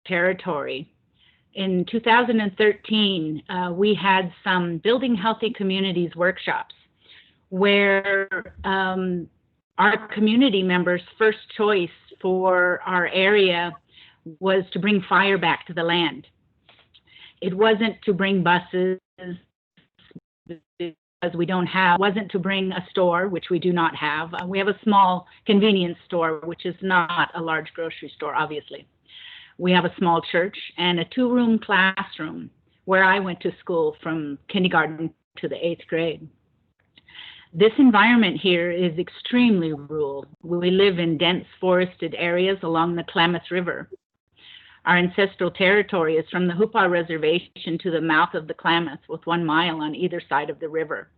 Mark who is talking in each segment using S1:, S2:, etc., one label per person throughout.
S1: territory. In 2013, we had some Building Healthy Communities workshops where our community members' first choice for our area was to bring fire back to the land. It wasn't to bring buses, because we don't have, wasn't to bring a store, which we do not have. We have a small convenience store, which is not a large grocery store, obviously. We have a small church and a 2-room classroom where I went to school from kindergarten to the 8th grade. This environment here is extremely rural. We live in dense forested areas along the Klamath River. Our ancestral territory is from the Hupa Reservation to the mouth of the Klamath, with 1 mile on either side of the river.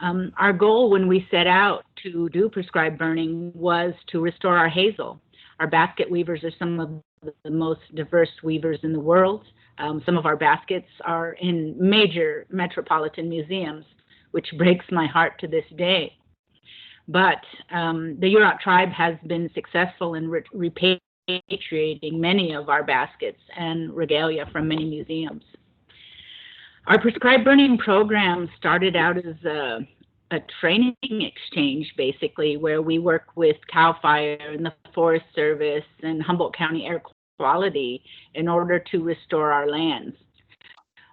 S1: Our goal when we set out to do prescribed burning was to restore our hazel. Our basket weavers are some of the most diverse weavers in the world. Some of our baskets are in major metropolitan museums, which breaks my heart to this day. But the Yurok tribe has been successful in repatriating many of our baskets and regalia from many museums. Our prescribed burning program started out as a training exchange, basically, where we work with CAL FIRE and the Forest Service and Humboldt County Air Quality in order to restore our lands.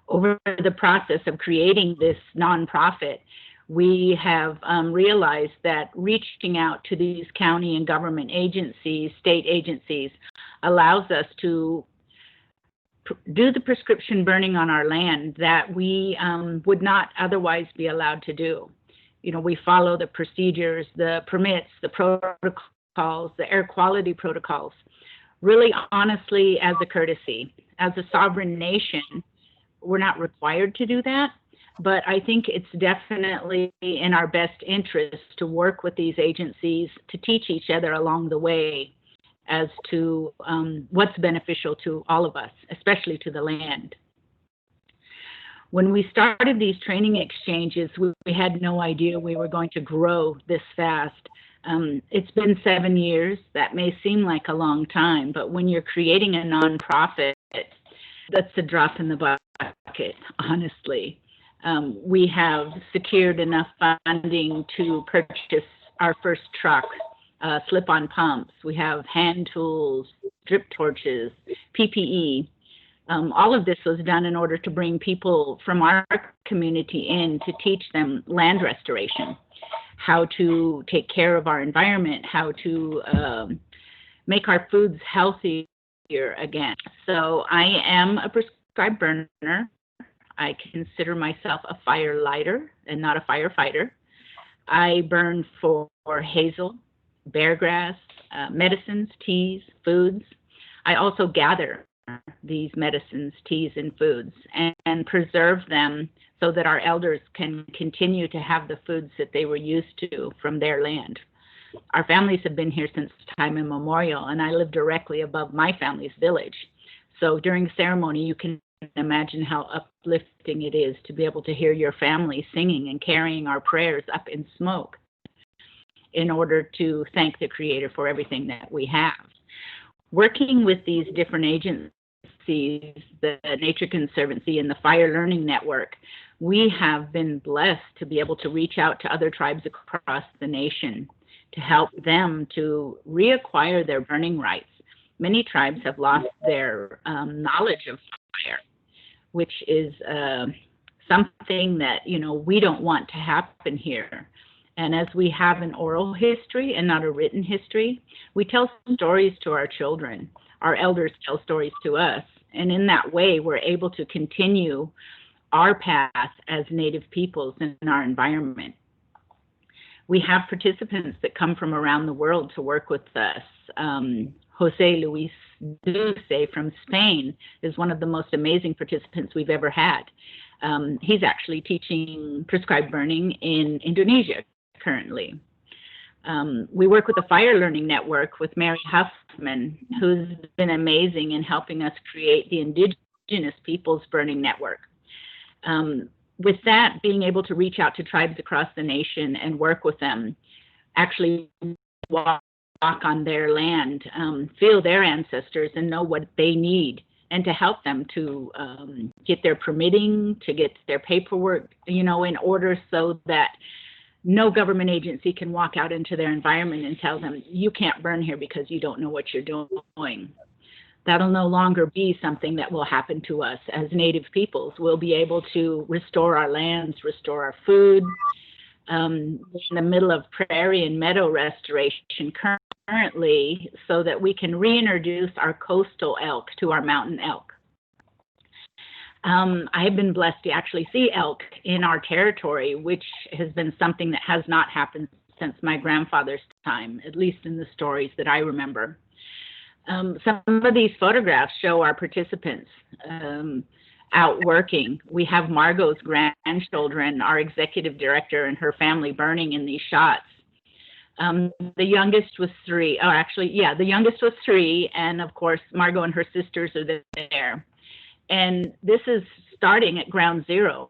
S1: Over the process of creating this nonprofit, we have realized that reaching out to these county and government agencies, state agencies, allows us to do the prescription burning on our land that we would not otherwise be allowed to do. You know, we follow the procedures, the permits, the protocols, the air quality protocols, really honestly as a courtesy. As a sovereign nation, we're not required to do that, but I think it's definitely in our best interest to work with these agencies to teach each other along the way as to what's beneficial to all of us, especially to the land. When we started these training exchanges, we had no idea we were going to grow this fast. It's been 7 years. That may seem like a long time, but when you're creating a nonprofit, that's a drop in the bucket, honestly. We have secured enough funding to purchase our first truck, slip-on pumps. We have hand tools, drip torches, PPE. All of this was done in order to bring people from our community in to teach them land restoration, how to take care of our environment, how to make our foods healthier again. So I am a prescribed burner. I consider myself a fire lighter and not a firefighter. I burn for hazel, beargrass, medicines, teas, foods. I also gather these medicines, teas, and foods and preserve them so that our elders can continue to have the foods that they were used to from their land. Our families have been here since time immemorial, and I live directly above my family's village. So during ceremony, you can imagine how uplifting it is to be able to hear your family singing and carrying our prayers up in smoke in order to thank the Creator for everything that we have. Working with these different agencies, the Nature Conservancy and the Fire Learning Network, we have been blessed to be able to reach out to other tribes across the nation to help them to reacquire their burning rights. Many tribes have lost their knowledge of fire, which is something that, you know, we don't want to happen here. And as we have an oral history and not a written history, we tell stories to our children. Our elders tell stories to us. And in that way, we're able to continue our path as Native peoples in our environment. We have participants that come from around the world to work with us. Jose Luis Duce from Spain is one of the most amazing participants we've ever had. He's actually teaching prescribed burning in Indonesia currently. We work with the Fire Learning Network with Mary Huffman, who's been amazing in helping us create the Indigenous Peoples Burning Network. With that, being able to reach out to tribes across the nation and work with them, actually walk on their land, feel their ancestors and know what they need, and to help them to get their permitting, to get their paperwork, in order, so that no government agency can walk out into their environment and tell them, you can't burn here because you don't know what you're doing. That'll no longer be something that will happen to us as Native peoples. We'll be able to restore our lands, restore our food. In the middle of prairie and meadow restoration currently, so that we can reintroduce our coastal elk to our mountain elk. I have been blessed to actually see elk in our territory, which has been something that has not happened since my grandfather's time, at least in the stories that I remember. Some of these photographs show our participants out working. We have Margot's grandchildren, our executive director, and her family burning in these shots. The youngest was 3. Oh, actually, yeah, the youngest was 3, and of course, Margot and her sisters are there. And this is starting at ground zero,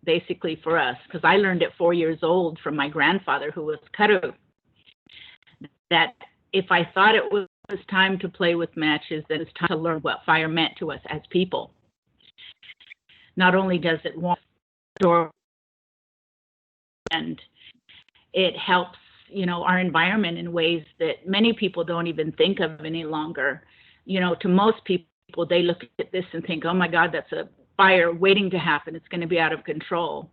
S1: basically, for us, because I learned at 4 years old from my grandfather, who was Karu, that if I thought it was time to play with matches, then it's time to learn what fire meant to us as people. Not only does it warm the door, and it helps, our environment in ways that many people don't even think of any longer. To most people, they look at this and think, oh my God, that's a fire waiting to happen. It's going to be out of control.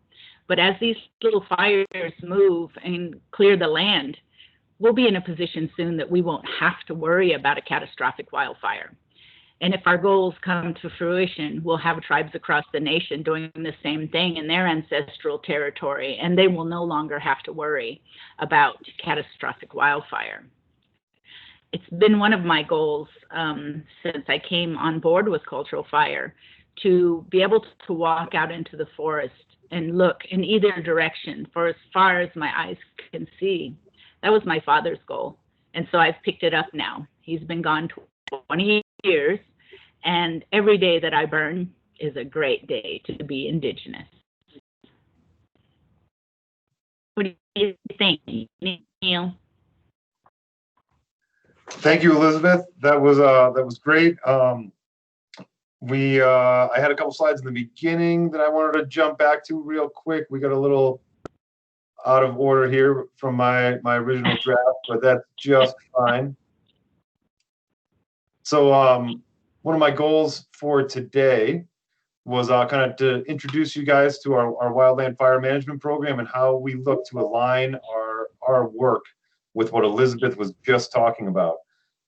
S1: But as these little fires move and clear the land, we'll be in a position soon that we won't have to worry about a catastrophic wildfire. And if our goals come to fruition, we'll have tribes across the nation doing the same thing in their ancestral territory, and they will no longer have to worry about catastrophic wildfire. It's been one of my goals since I came on board with Cultural Fire, to be able to walk out into the forest and look in either direction for as far as my eyes can see. That was my father's goal. And so I've picked it up now. He's been gone 20 years, and every day that I burn is a great day to be Indigenous. What do you think, Neil?
S2: Thank you, Elizabeth. That was great. I had a couple slides in the beginning that I wanted to jump back to real quick. We got a little out of order here from my original draft, but that's just fine. So one of my goals for today was kind of to introduce you guys to our wildland fire management program and how we look to align our work with what Elizabeth was just talking about.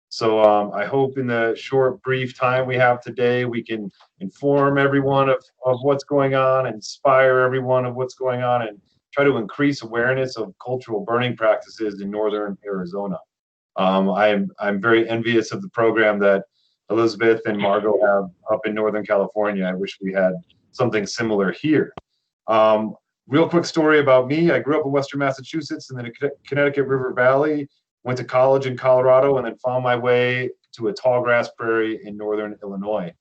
S2: So I hope in the short, brief time we have today, we can inform everyone of what's going on, inspire everyone of what's going on, and try to increase awareness of cultural burning practices in northern Arizona. I'm very envious of the program that Elizabeth and Margot have up in Northern California. I wish we had something similar here. Real quick story about me. I grew up in Western Massachusetts in the Connecticut River Valley, went to college in Colorado, and then found my way to a tall grass prairie in Northern Illinois.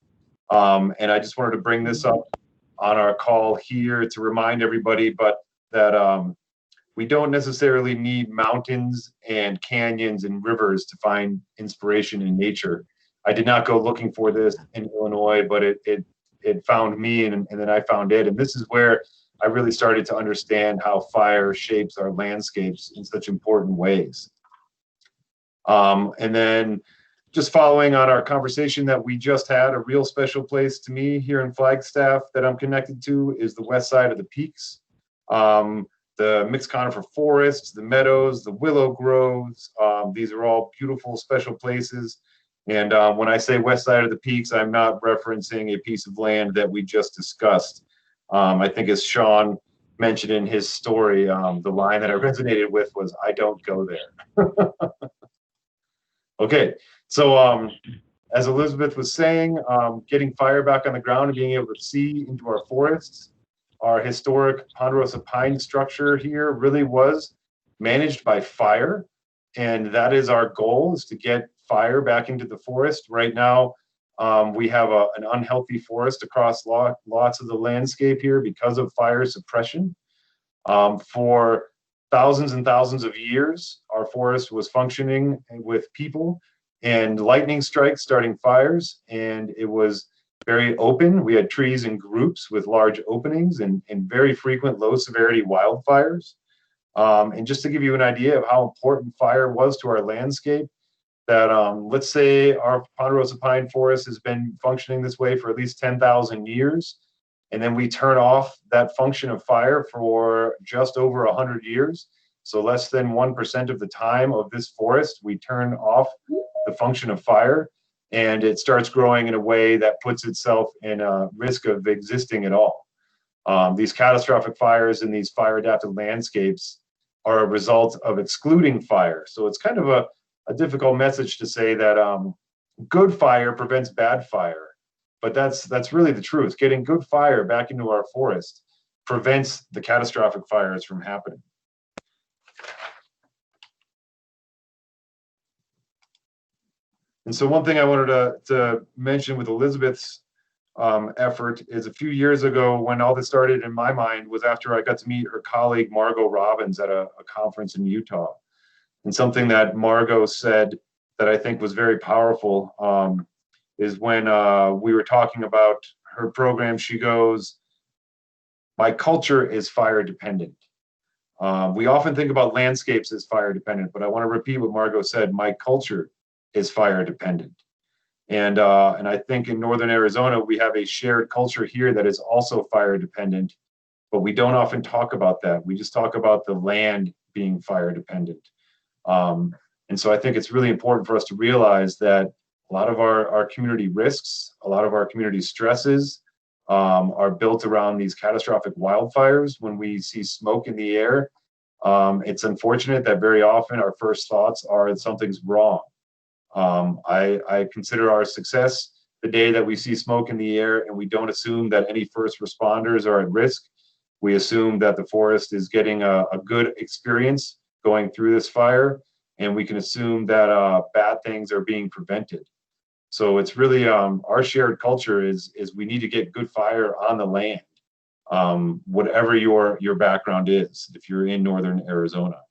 S2: And I just wanted to bring this up on our call here to remind everybody, but that we don't necessarily need mountains and canyons and rivers to find inspiration in nature. I did not go looking for this in Illinois, but it found me, and then I found it. And this is where I really started to understand how fire shapes our landscapes in such important ways. And then just following on our conversation that we just had, a real special place to me here in Flagstaff that I'm connected to is the west side of the peaks. The mixed conifer forests, the meadows, the willow groves. These are all beautiful, special places. And when I say west side of the peaks, I'm not referencing a piece of land that we just discussed. I think as Sean mentioned in his story, the line that I resonated with was, "I don't go there." Okay, so as Elizabeth was saying, getting fire back on the ground and being able to see into our forests. Our historic ponderosa pine structure here really was managed by fire, and that is our goal, is to get fire back into the forest. Right now, we have an unhealthy forest across lots of the landscape here because of fire suppression. For thousands and thousands of years, our forest was functioning with people and lightning strikes starting fires, and it was very open. We had trees in groups with large openings and very frequent low severity wildfires. And just to give you an idea of how important fire was to our landscape, that let's say our ponderosa pine forest has been functioning this way for at least 10,000 years, and then we turn off that function of fire for just over 100 years. So less than 1% of the time of this forest, we turn off the function of fire, and it starts growing in a way that puts itself in a risk of existing at all. These catastrophic fires in these fire adapted landscapes are a result of excluding fire. So it's kind of a difficult message to say that good fire prevents bad fire, but that's really the truth. Getting good fire back into our forest prevents the catastrophic fires from happening. And so one thing I wanted to mention with Elizabeth's effort is a few years ago, when all this started in my mind, was after I got to meet her colleague Margot Robbins at a conference in Utah. And something that Margot said that I think was very powerful is when we were talking about her program. She goes, "My culture is fire dependent." We often think about landscapes as fire dependent, but I want to repeat what Margot said. My culture is fire dependent. And I think in Northern Arizona, we have a shared culture here that is also fire dependent, but we don't often talk about that. We just talk about the land being fire dependent. And so I think it's really important for us to realize that a lot of our community risks, a lot of our community stresses are built around these catastrophic wildfires. When we see smoke in the air, it's unfortunate that very often our first thoughts are that something's wrong. I consider our success the day that we see smoke in the air and we don't assume that any first responders are at risk. We assume that the forest is getting a good experience going through this fire, and we can assume that bad things are being prevented. So it's really our shared culture is we need to get good fire on the land, whatever your background is, if you're in Northern Arizona.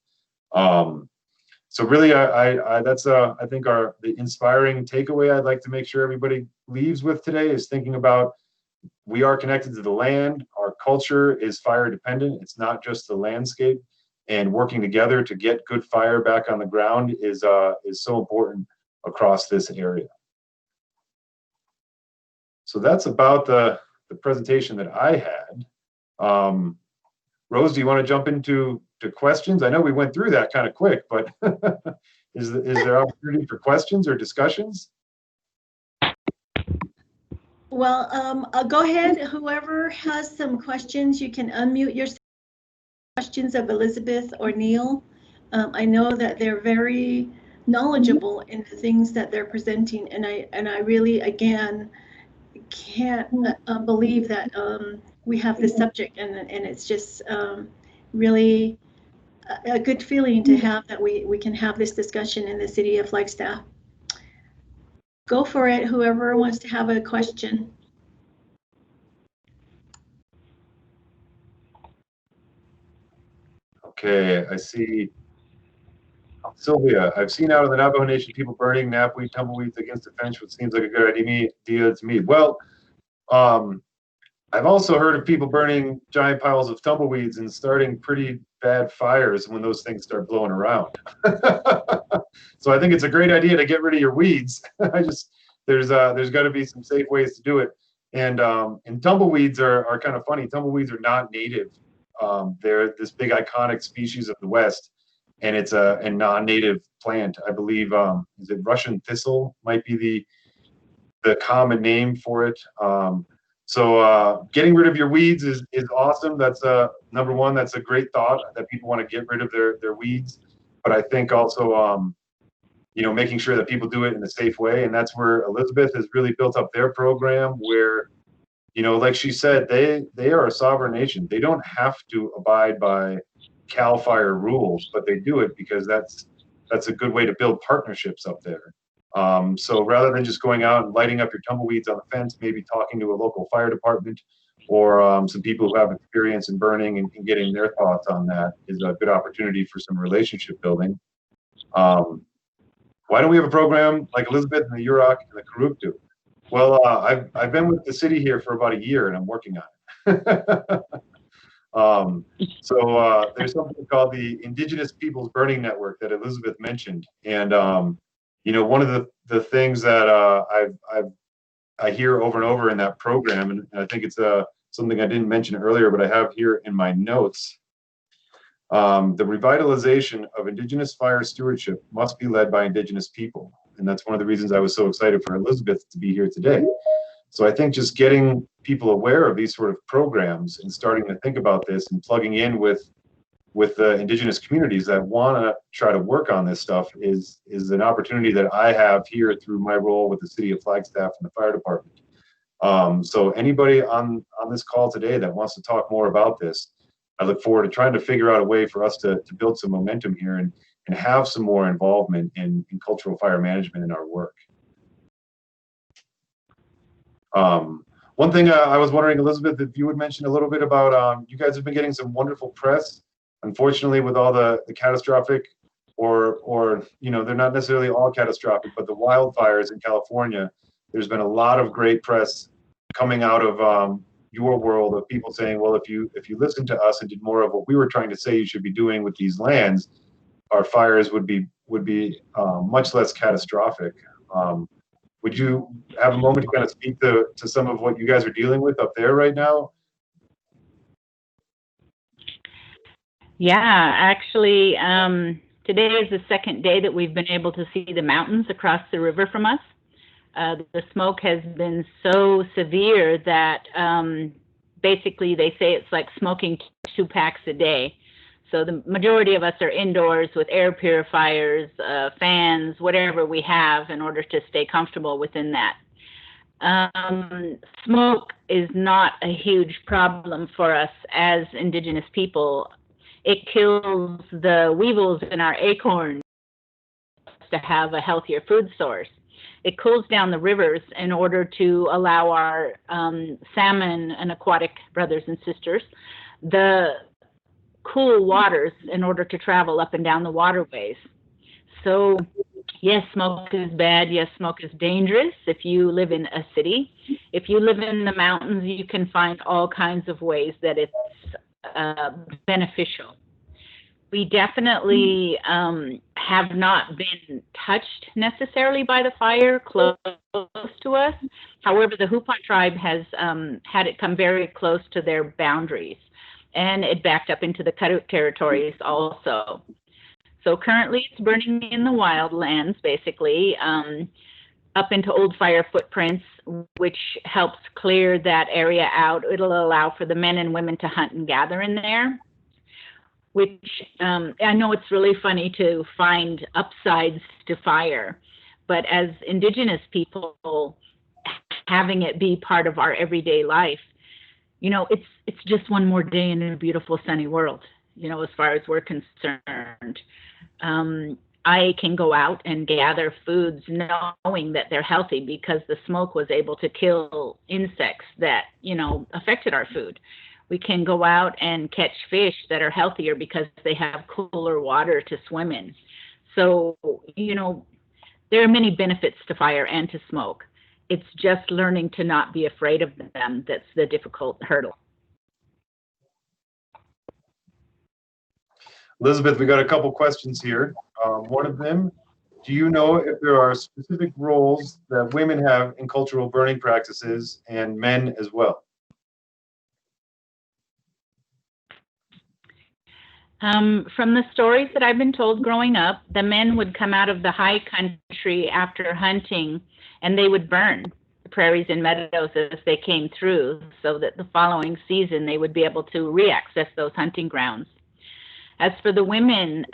S2: So really, that's I think the inspiring takeaway I'd like to make sure everybody leaves with today is thinking about, we are connected to the land. Our culture is fire dependent. It's not just the landscape, and working together to get good fire back on the ground is so important across this area. So that's about the presentation that I had. Rose, do you want to jump into questions? I know we went through that kind of quick, but is there opportunity for questions or discussions?
S3: Well, I'll go ahead. Whoever has some questions, you can unmute your questions of Elizabeth or Neil. I know that they're very knowledgeable in the things that they're presenting, and I really, again, can't believe that we have this subject, and it's just really a good feeling to have that we can have this discussion in the city of Flagstaff. Go for it, whoever wants to have a question.
S2: Okay, I see. Sylvia, I've seen out of the Navajo Nation people burning knapweed tumbleweeds against a fence, which seems like a good idea to me. Well, I've also heard of people burning giant piles of tumbleweeds and starting pretty bad fires when those things start blowing around. So I think it's a great idea to get rid of your weeds. There's got to be some safe ways to do it. And tumbleweeds are kind of funny. Tumbleweeds are not native. They're this big iconic species of the West, and it's a non-native plant. I believe, is it Russian thistle might be the common name for it. So getting rid of your weeds is awesome. That's number one. That's a great thought that people want to get rid of their weeds. But I think also, making sure that people do it in a safe way. And that's where Elizabeth has really built up their program where, like she said, they are a sovereign nation. They don't have to abide by CAL FIRE rules, but they do it because that's a good way to build partnerships up there. So rather than just going out and lighting up your tumbleweeds on the fence, maybe talking to a local fire department some people who have experience in burning and getting their thoughts on that is a good opportunity for some relationship building. Why don't we have a program like Elizabeth and the Yurok and the Karuk do? Well, I've been with the city here for about a year and I'm working on it. There's something called the Indigenous Peoples Burning Network that Elizabeth mentioned. And, one of the things that I hear over and over in that program, and I think it's something I didn't mention earlier, but I have here in my notes, the revitalization of Indigenous fire stewardship must be led by Indigenous people. And that's one of the reasons I was so excited for Elizabeth to be here today. So I think just getting people aware of these sort of programs and starting to think about this and plugging in with the Indigenous communities that want to try to work on this stuff is an opportunity that I have here through my role with the city of Flagstaff and the fire department. So anybody on this call today that wants to talk more about this, I look forward to trying to figure out a way for us to build some momentum here and have some more involvement in cultural fire management in our work. One thing I was wondering, Elizabeth, if you would mention a little bit about, you guys have been getting some wonderful press. Unfortunately, with all the catastrophic, or they're not necessarily all catastrophic, but the wildfires in California, there's been a lot of great press coming out of your world of people saying, well, if you listened to us and did more of what we were trying to say you should be doing with these lands, our fires would be much less catastrophic. Would you have a moment to kind of speak to some of what you guys are dealing with up there right now?
S1: Yeah, actually, today is the second day that we've been able to see the mountains across the river from us. The smoke has been so severe that basically they say it's like smoking 2 packs a day. So the majority of us are indoors with air purifiers, fans, whatever we have in order to stay comfortable within that. Smoke is not a huge problem for us as Indigenous people. It kills the weevils in our acorns to have a healthier food source. It cools down the rivers in order to allow our salmon and aquatic brothers and sisters the cool waters in order to travel up and down the waterways. So yes, smoke is bad. Yes, smoke is dangerous if you live in a city. If you live in the mountains, you can find all kinds of ways that it's beneficial. We definitely have not been touched necessarily by the fire close to us. However, the Hupan tribe has had it come very close to their boundaries, and it backed up into the Karuk territories also. So currently it's burning in the wildlands, basically, up into old fire footprints, which helps clear that area out. It'll allow for the men and women to hunt and gather in there, which I know it's really funny to find upsides to fire, but as Indigenous people, having it be part of our everyday life, it's just one more day in a beautiful sunny world, as far as we're concerned. I can go out and gather foods knowing that they're healthy because the smoke was able to kill insects that, affected our food. We can go out and catch fish that are healthier because they have cooler water to swim in. So, there are many benefits to fire and to smoke. It's just learning to not be afraid of them that's the difficult hurdle.
S2: Elizabeth, we got a couple questions here. One of them, do you know if there are specific roles that women have in cultural burning practices and men as well?
S1: From the stories that I've been told growing up, the men would come out of the high country after hunting and they would burn the prairies and meadows as they came through so that the following season they would be able to re-access those hunting grounds. As for the women,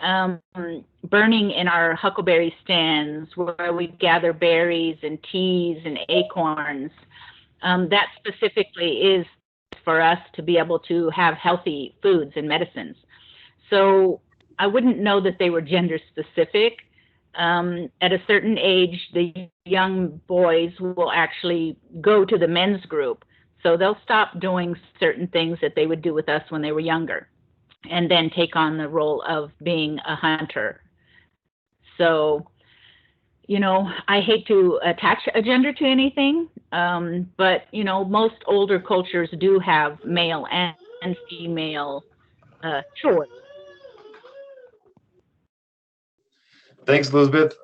S1: burning in our huckleberry stands where we gather berries and teas and acorns, that specifically is for us to be able to have healthy foods and medicines. So I wouldn't know that they were gender specific. At a certain age, the young boys will actually go to the men's group So they'll stop doing certain things that they would do with us when they were younger, and then take on the role of being a hunter. So, you know, I hate to attach a gender to anything, but, you know, most older cultures do have male and female chores.
S2: Thanks, Elizabeth.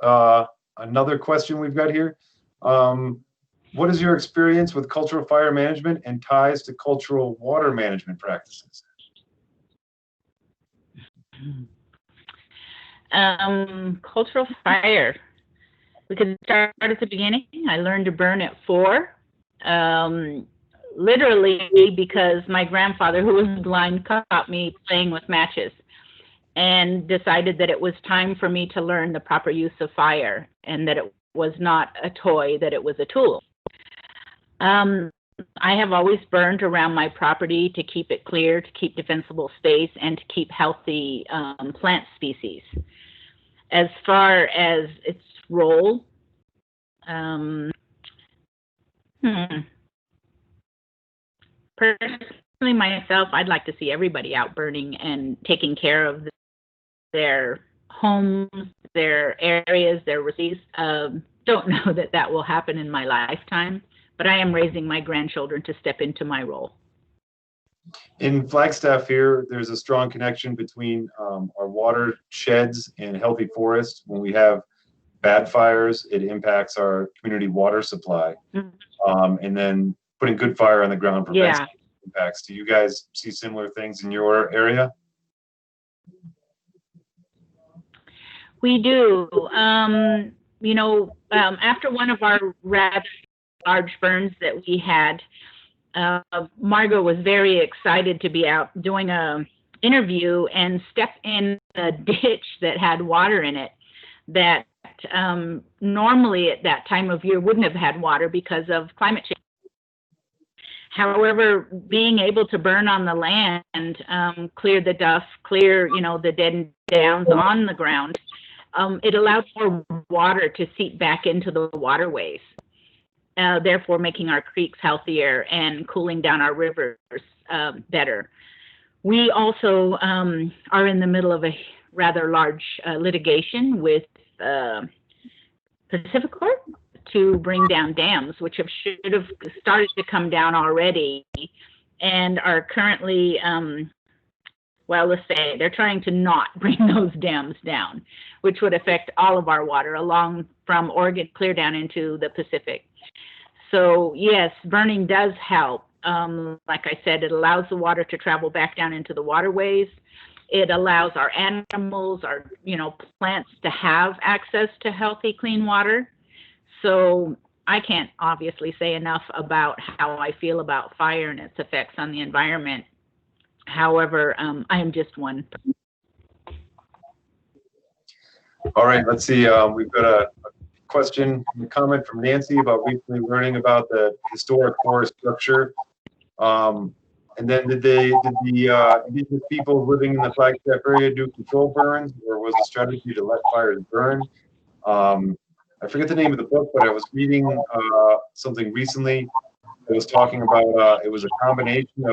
S2: Another question we've got here. What is your experience with cultural fire management and ties to cultural water management practices?
S1: Cultural fire. We could start at the beginning. I learned to burn at 4. Literally because my grandfather, who was blind, caught me playing with matches and decided that it was time for me to learn the proper use of fire, and that it was not a toy, that it was a tool. I have always burned around my property to keep it clear, to keep defensible space, and to keep healthy plant species. As far as its role, personally myself, I'd like to see everybody out burning and taking care of their homes, their areas, their receipts. Don't know that that will happen in my lifetime, but I am raising my grandchildren to step into my role.
S2: In Flagstaff here, there's a strong connection between our watersheds and healthy forests. When we have bad fires, it impacts our community water supply. And then putting good fire on the ground prevents impacts. Do you guys see similar things in your area?
S1: We do. You know, after one of our rather large burns that we had, Margot was very excited to be out doing a interview and stepped in a ditch that had water in it that normally at that time of year wouldn't have had water because of climate change. However, being able to burn on the land, clear the dust, clear, you know, the dead downs on the ground, it allowed more water to seep back into the waterways, therefore making our creeks healthier and cooling down our rivers better. We also are in the middle of a rather large litigation with Pacific Court to bring down dams, which should have started to come down already and are currently, well, let's say they're trying to not bring those dams down, which would affect all of our water along from Oregon clear down into the Pacific. So yes, burning does help. Like I said, it allows the water to travel back down into the waterways. It allows our animals, our, you know, plants to have access to healthy, clean water. So I can't obviously say enough about how I feel about fire and its effects on the environment. However, I am just one.
S2: All right, let's see. We've got a question, a comment from Nancy about recently learning about the historic forest structure. And then did the Indigenous people living in the Flagstaff area do control burns, or was the strategy to let fires burn? I forget the name of the book, but I was reading something recently that was talking about it was a combination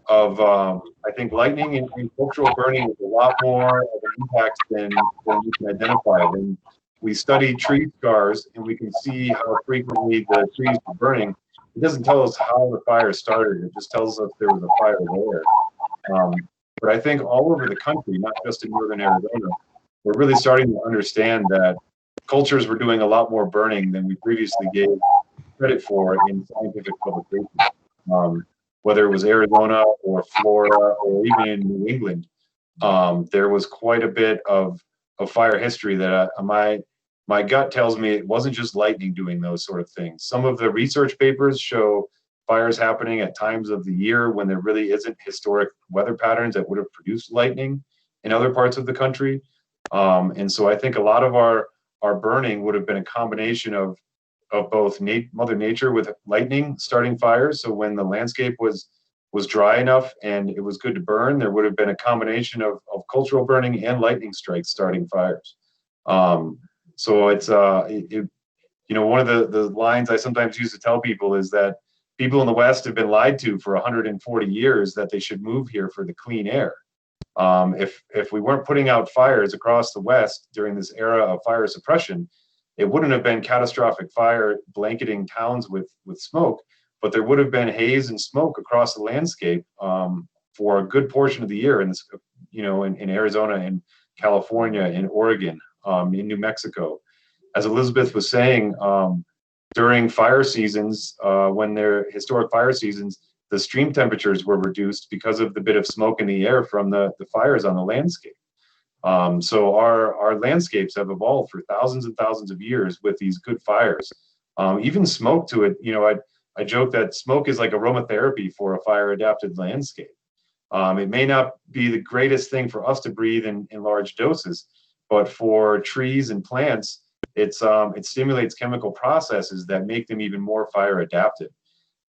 S2: of I think lightning and cultural burning is a lot more of an impact than we can identify. When we study tree scars and we can see how frequently the trees are burning, it doesn't tell us how the fire started. It just tells us there was a fire there. But I think all over the country, not just in northern Arizona, we're really starting to understand that cultures were doing a lot more burning than we previously gave credit for in scientific publications. Whether it was Arizona or Florida or even in New England, there was quite a bit of fire history that my gut tells me it wasn't just lightning doing those sort of things. Some of the research papers show fires happening at times of the year when there really isn't historic weather patterns that would have produced lightning in other parts of the country. And so I think a lot of our burning would have been a combination of both Mother Nature with lightning starting fires. So when the landscape was dry enough and it was good to burn, there would have been a combination of cultural burning and lightning strikes starting fires. So it's, you know, one of the lines I sometimes use to tell people is that people in the West have been lied to for 140 years that they should move here for the clean air. If we weren't putting out fires across the West during this era of fire suppression, it wouldn't have been catastrophic fire blanketing towns with smoke, but there would have been haze and smoke across the landscape for a good portion of the year in this, in Arizona, in California, in Oregon, in New Mexico. As Elizabeth was saying, during fire seasons, when they're historic fire seasons, the stream temperatures were reduced because of the bit of smoke in the air from the fires on the landscape. So our landscapes have evolved for thousands and thousands of years with these good fires. Even smoke to it, I joke that smoke is like aromatherapy for a fire-adapted landscape. It may not be the greatest thing for us to breathe in large doses, but for trees and plants, it stimulates chemical processes that make them even more fire-adapted.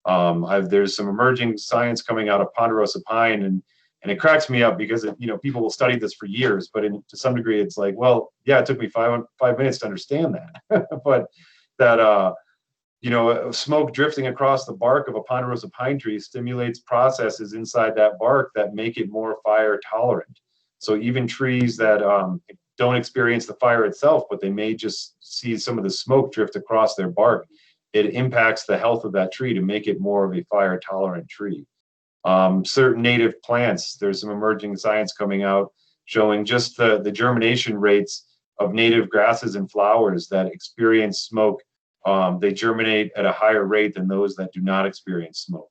S2: There's some emerging science coming out of ponderosa pine, and it cracks me up because people will study this for years, but to some degree, it's like, well, yeah, it took me five minutes to understand that, but that smoke drifting across the bark of a ponderosa pine tree stimulates processes inside that bark that make it more fire tolerant. So even trees that don't experience the fire itself, but they may just see some of the smoke drift across their bark, it impacts the health of that tree to make it more of a fire tolerant tree. Certain native plants, there's some emerging science coming out showing just the germination rates of native grasses and flowers that experience smoke. They germinate at a higher rate than those that do not experience smoke.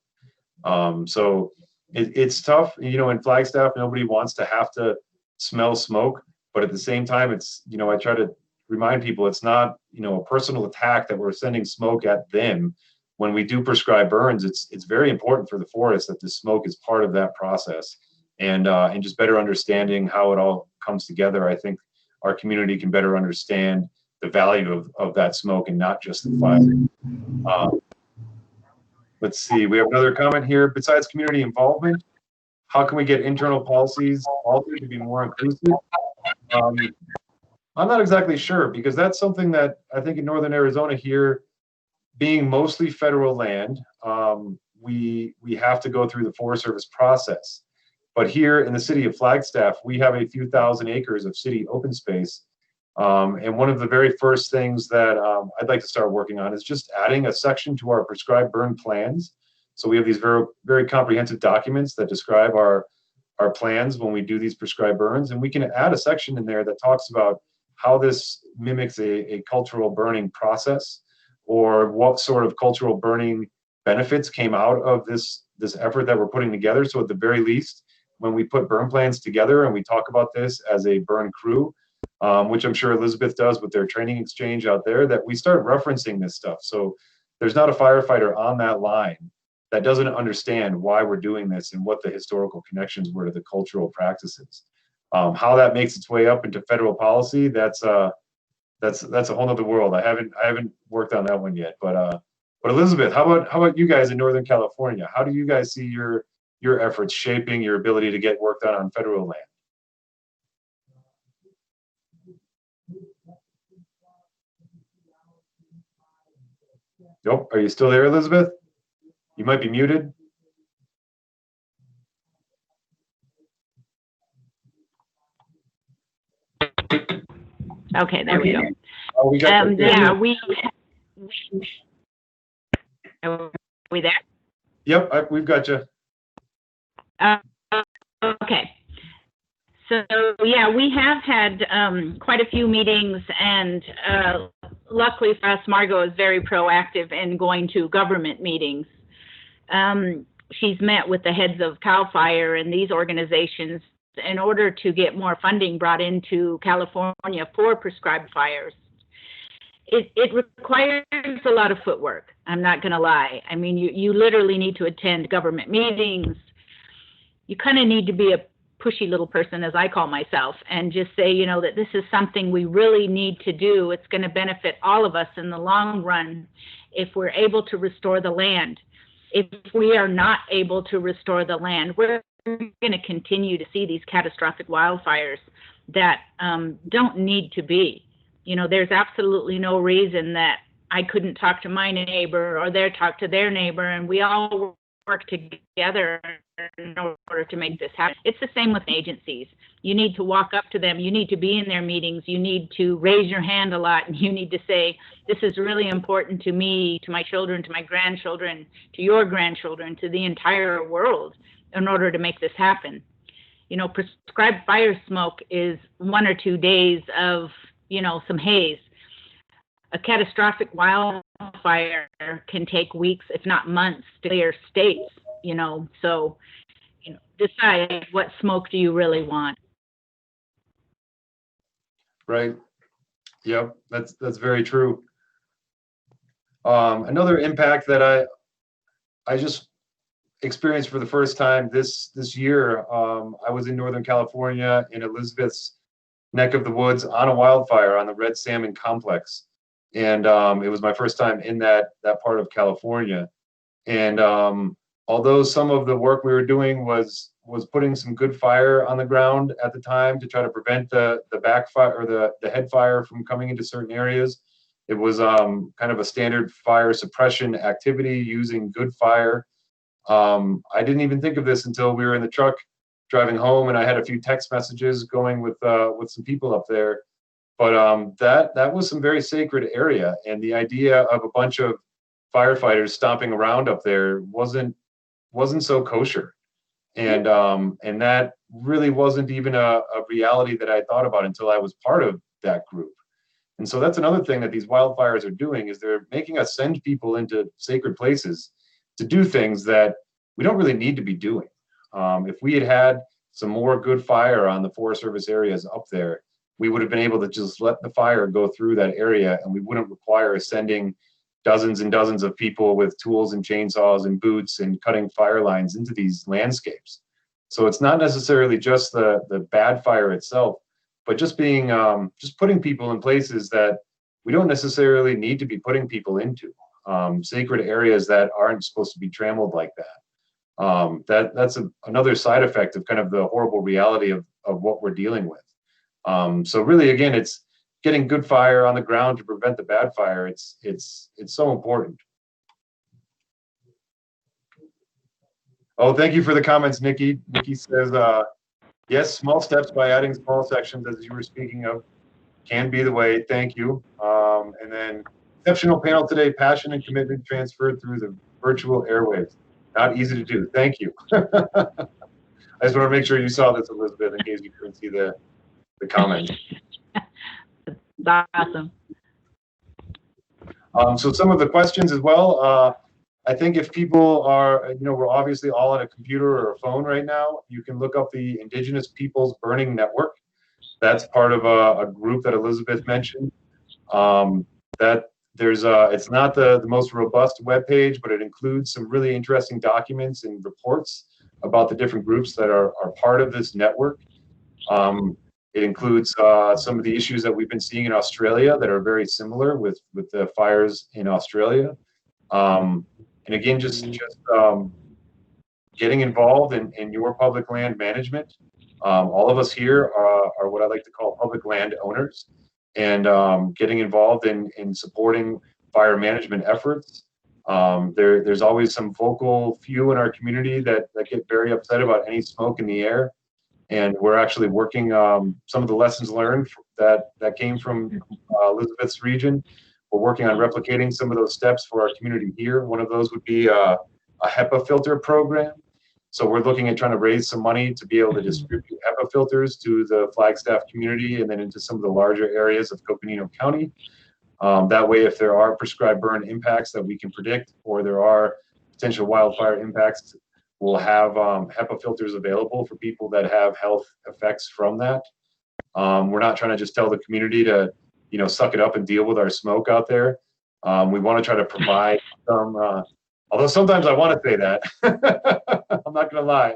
S2: So it's tough. In Flagstaff, nobody wants to have to smell smoke, but at the same time, it's, I try to remind people it's not, a personal attack that we're sending smoke at them. When we do prescribe burns, it's very important for the forest that the smoke is part of that process, and just better understanding how it all comes together. I think our community can better understand the value of that smoke and not just the fire. Let's see, we have another comment here. Besides community involvement, how can we get internal policies altered to be more inclusive? I'm not exactly sure, because that's something that I think in Northern Arizona here, being mostly federal land, we have to go through the Forest Service process. But here in the city of Flagstaff, we have a few thousand acres of city open space. And one of the very first things that I'd like to start working on is just adding a section to our prescribed burn plans. So we have these very, very comprehensive documents that describe our plans when we do these prescribed burns. And we can add a section in there that talks about how this mimics a cultural burning process, or what sort of cultural burning benefits came out of this effort that we're putting together. So at the very least, when we put burn plans together and we talk about this as a burn crew, which I'm sure Elizabeth does with their training exchange out there, that we start referencing this stuff. So there's not a firefighter on that line that doesn't understand why we're doing this and what the historical connections were to the cultural practices. How that makes its way up into federal policy, that's a whole nother world. I haven't worked on that one yet. But Elizabeth, how about you guys in Northern California? How do you guys see your efforts shaping your ability to get work done on federal land? Nope. Are you still there, Elizabeth? You might be muted.
S1: Okay, there we go.
S2: Oh, we got
S1: Are we there?
S2: Yep, we've got you.
S1: Okay. So yeah, we have had quite a few meetings, and luckily for us, Margot is very proactive in going to government meetings. She's met with the heads of CAL FIRE and these organizations in order to get more funding brought into California for prescribed fires. It requires a lot of footwork, I'm not going to lie. I mean, you literally need to attend government meetings. You kind of need to be a pushy little person, as I call myself, and just say, that this is something we really need to do. It's going to benefit all of us in the long run if we're able to restore the land. If we are not able to restore the land, we're going to continue to see these catastrophic wildfires that don't need to be. There's absolutely no reason that I couldn't talk to my neighbor or they talk to their neighbor, and we all work together in order to make this happen. It's the same with agencies. You need to walk up to them. You need to be in their meetings. You need to raise your hand a lot, and you need to say, this is really important to me, to my children, to my grandchildren, to your grandchildren, to the entire world in order to make this happen. You know, prescribed fire smoke is 1 or 2 days of, you know, some haze. A catastrophic wildfire can take weeks, if not months, to clear states, you know. So, you know, decide what smoke do you really want.
S2: Right. Yep, that's very true. Another impact that I just experienced for the first time this year. I was in Northern California in Elizabeth's neck of the woods on a wildfire on the Red Salmon Complex, and it was my first time in that part of California. And although some of the work we were doing was putting some good fire on the ground at the time to try to prevent the backfire or the head fire from coming into certain areas, it was kind of a standard fire suppression activity using good fire. I didn't even think of this until we were in the truck driving home, and I had a few text messages going with some people up there. But that was some very sacred area, and the idea of a bunch of firefighters stomping around up there wasn't so kosher, and that really wasn't even a reality that I thought about until I was part of that group. And so that's another thing that these wildfires are doing, is they're making us send people into sacred places to do things that we don't really need to be doing. If we had had some more good fire on the Forest Service areas up there, we would have been able to just let the fire go through that area, and we wouldn't require sending dozens and dozens of people with tools and chainsaws and boots and cutting fire lines into these landscapes. So it's not necessarily just the bad fire itself, but just putting people in places that we don't necessarily need to be putting people into, sacred areas that aren't supposed to be trammeled like that. That's another side effect of kind of the horrible reality of what we're dealing with. So really, again, it's getting good fire on the ground to prevent the bad fire. It's so important. Oh, thank you for the comments, Nikki. Nikki says, yes, small steps by adding small sections, as you were speaking of, can be the way. Thank you. And then exceptional panel today, passion and commitment transferred through the virtual airwaves. Not easy to do. Thank you. I just want to make sure you saw this, Elizabeth, in case you couldn't see the comments.
S1: That's awesome.
S2: So some of the questions as well. I think if people are, we're obviously all on a computer or a phone right now, you can look up the Indigenous Peoples Burning Network. That's part of a group that Elizabeth mentioned. That there's it's not the most robust webpage, but it includes some really interesting documents and reports about the different groups that are part of this network. It includes some of the issues that we've been seeing in Australia that are very similar with the fires in Australia. And again, just getting involved in your public land management. All of us here are what I like to call public land owners, and getting involved in supporting fire management efforts. There's always some vocal few in our community that get very upset about any smoke in the air. And we're actually working some of the lessons learned that came from Elizabeth's region. We're working on replicating some of those steps for our community here. One of those would be a HEPA filter program. So we're looking at trying to raise some money to be able to distribute HEPA filters to the Flagstaff community and then into some of the larger areas of Coconino County. That way, if there are prescribed burn impacts that we can predict, or there are potential wildfire impacts, we'll have HEPA filters available for people that have health effects from that. We're not trying to just tell the community to, suck it up and deal with our smoke out there. We want to try to provide some, although sometimes I want to say that, I'm not going to lie.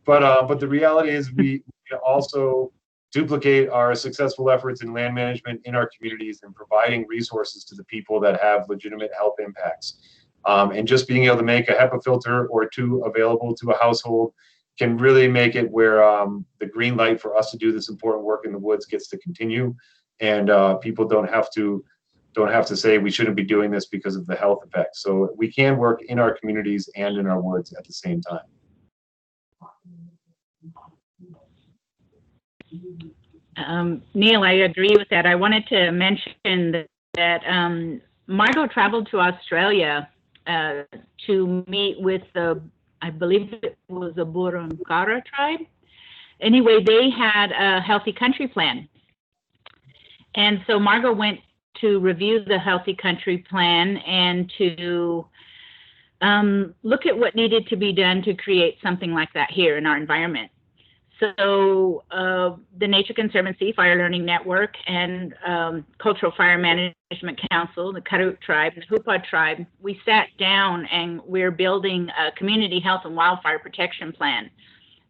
S2: But the reality is we also duplicate our successful efforts in land management in our communities and providing resources to the people that have legitimate health impacts. And just being able to make a HEPA filter or two available to a household can really make it where the green light for us to do this important work in the woods gets to continue, and people don't have to don't have to say we shouldn't be doing this because of the health effects. So we can work in our communities and in our woods at the same time.
S1: Neil, I agree with that. I wanted to mention that Margot traveled to Australia to meet with the, I believe it was the Burunghara tribe. Anyway, they had a healthy country plan. And so Margot went to review the healthy country plan and to look at what needed to be done to create something like that here in our environment. So the Nature Conservancy, Fire Learning Network, and Cultural Fire Management Council, the Karuk tribe, and the Hupa tribe, we sat down and we're building a community health and wildfire protection plan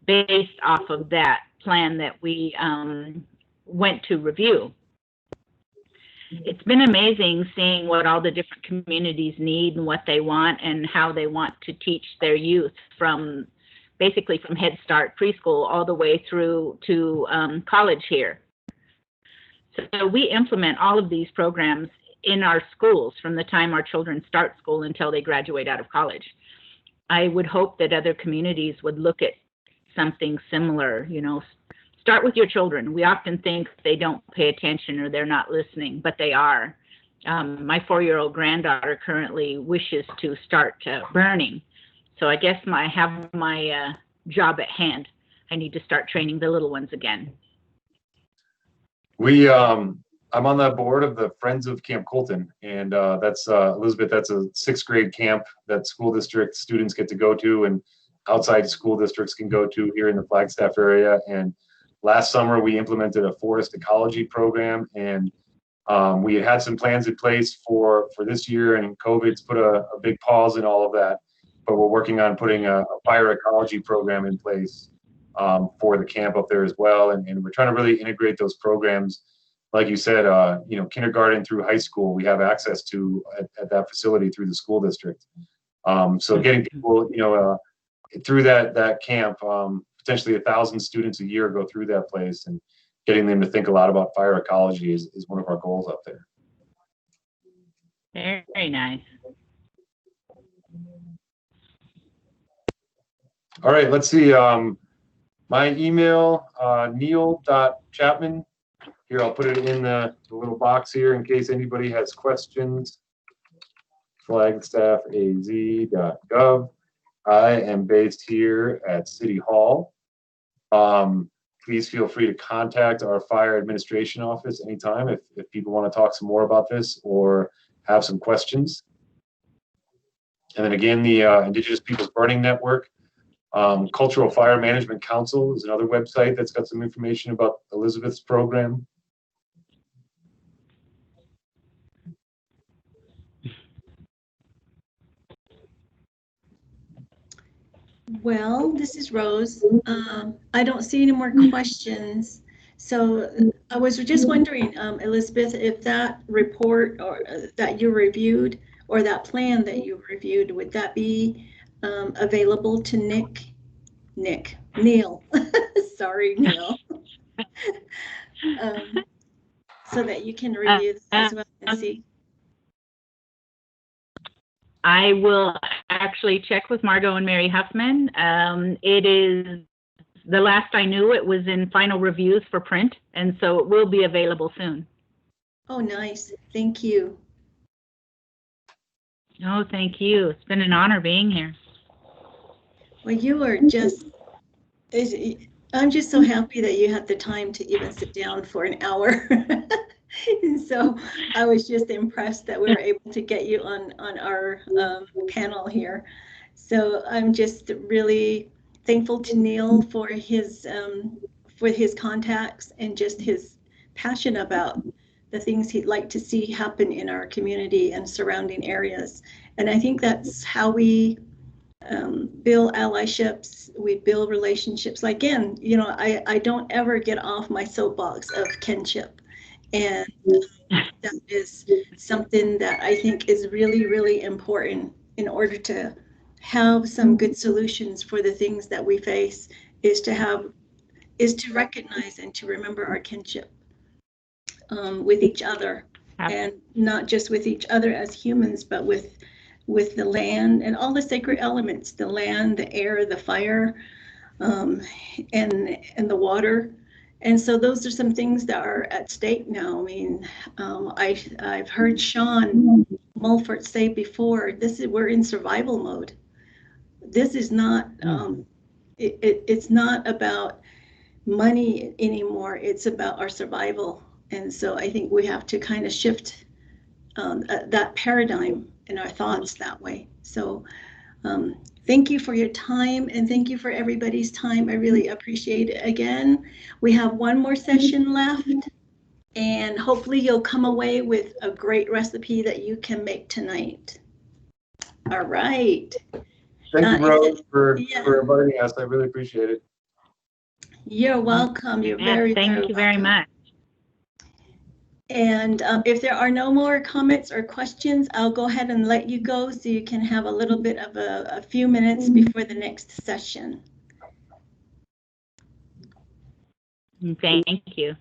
S1: based off of that plan that we went to review. It's been amazing seeing what all the different communities need and what they want and how they want to teach their youth from basically from Head Start, preschool, all the way through to college here. So we implement all of these programs in our schools from the time our children start school until they graduate out of college. I would hope that other communities would look at something similar, you know, start with your children. We often think they don't pay attention or they're not listening, but they are. My 4-year-old granddaughter currently wishes to start burning. So I guess I have my job at hand. I need to start training the little ones again.
S2: I'm on the board of the Friends of Camp Colton, and that's Elizabeth. That's a 6th grade camp that school district students get to go to, and outside school districts can go to here in the Flagstaff area. And last summer we implemented a forest ecology program, and we had some plans in place for this year, and COVID's put a big pause in all of that. But we're working on putting a fire ecology program in place for the camp up there as well. And we're trying to really integrate those programs. Like you said, you know, kindergarten through high school, we have access to at that facility through the school district. So getting people, you know, through that camp, potentially 1,000 students a year go through that place, and getting them to think a lot about fire ecology is one of our goals up there.
S1: Very nice.
S2: All right, let's see. My email, neil.chapman. Here, I'll put it in the little box here in case anybody has questions. flagstaffaz.gov. I am based here at City Hall. Please feel free to contact our fire administration office anytime if people want to talk some more about this or have some questions. And then again, the Indigenous Peoples Burning Network. Cultural Fire Management Council is another website that's got some information about Elizabeth's program.
S3: Well, this is Rose. I don't see any more questions. So I was just wondering, Elizabeth, if that report or that you reviewed or that plan that you reviewed, would that be available to Neil, sorry, Neil, so that you can review this as well and see.
S1: I will actually check with Margot and Mary Huffman. It is, the last I knew, it was in final reviews for print, and so it will be available soon.
S3: Oh, nice. Thank you.
S1: Oh, thank you. It's been an honor being here.
S3: Well, you are just, I'm just so happy that you had the time to even sit down for an hour. And so I was just impressed that we were able to get you on our panel here. So I'm just really thankful to Neil for his contacts and just his passion about the things he'd like to see happen in our community and surrounding areas. And I think that's how we build allyships, we build relationships. Like, again, you know, I don't ever get off my soapbox of kinship. And that is something that I think is really, really important in order to have some good solutions for the things that we face, is to recognize and to remember our kinship with each other. and not just with each other as humans, but with the land and all the sacred elements, the land, the air, the fire, and the water. And so those are some things that are at stake now. I mean, I've heard Sean Mulford say before, we're in survival mode. This is not, it's not about money anymore. It's about our survival. And so I think we have to kind of shift that paradigm in our thoughts that way. So thank you for your time, and thank you for everybody's time. I really appreciate it. Again, we have one more session left, and hopefully you'll come away with a great recipe that you can make tonight. All right.
S2: Thank you, Rose, for inviting us. I really appreciate it.
S3: You're welcome. You're very
S1: thank you very much.
S3: And if there are no more comments or questions, I'll go ahead and let you go so you can have a little bit of a few minutes before the next session.
S1: Thank you.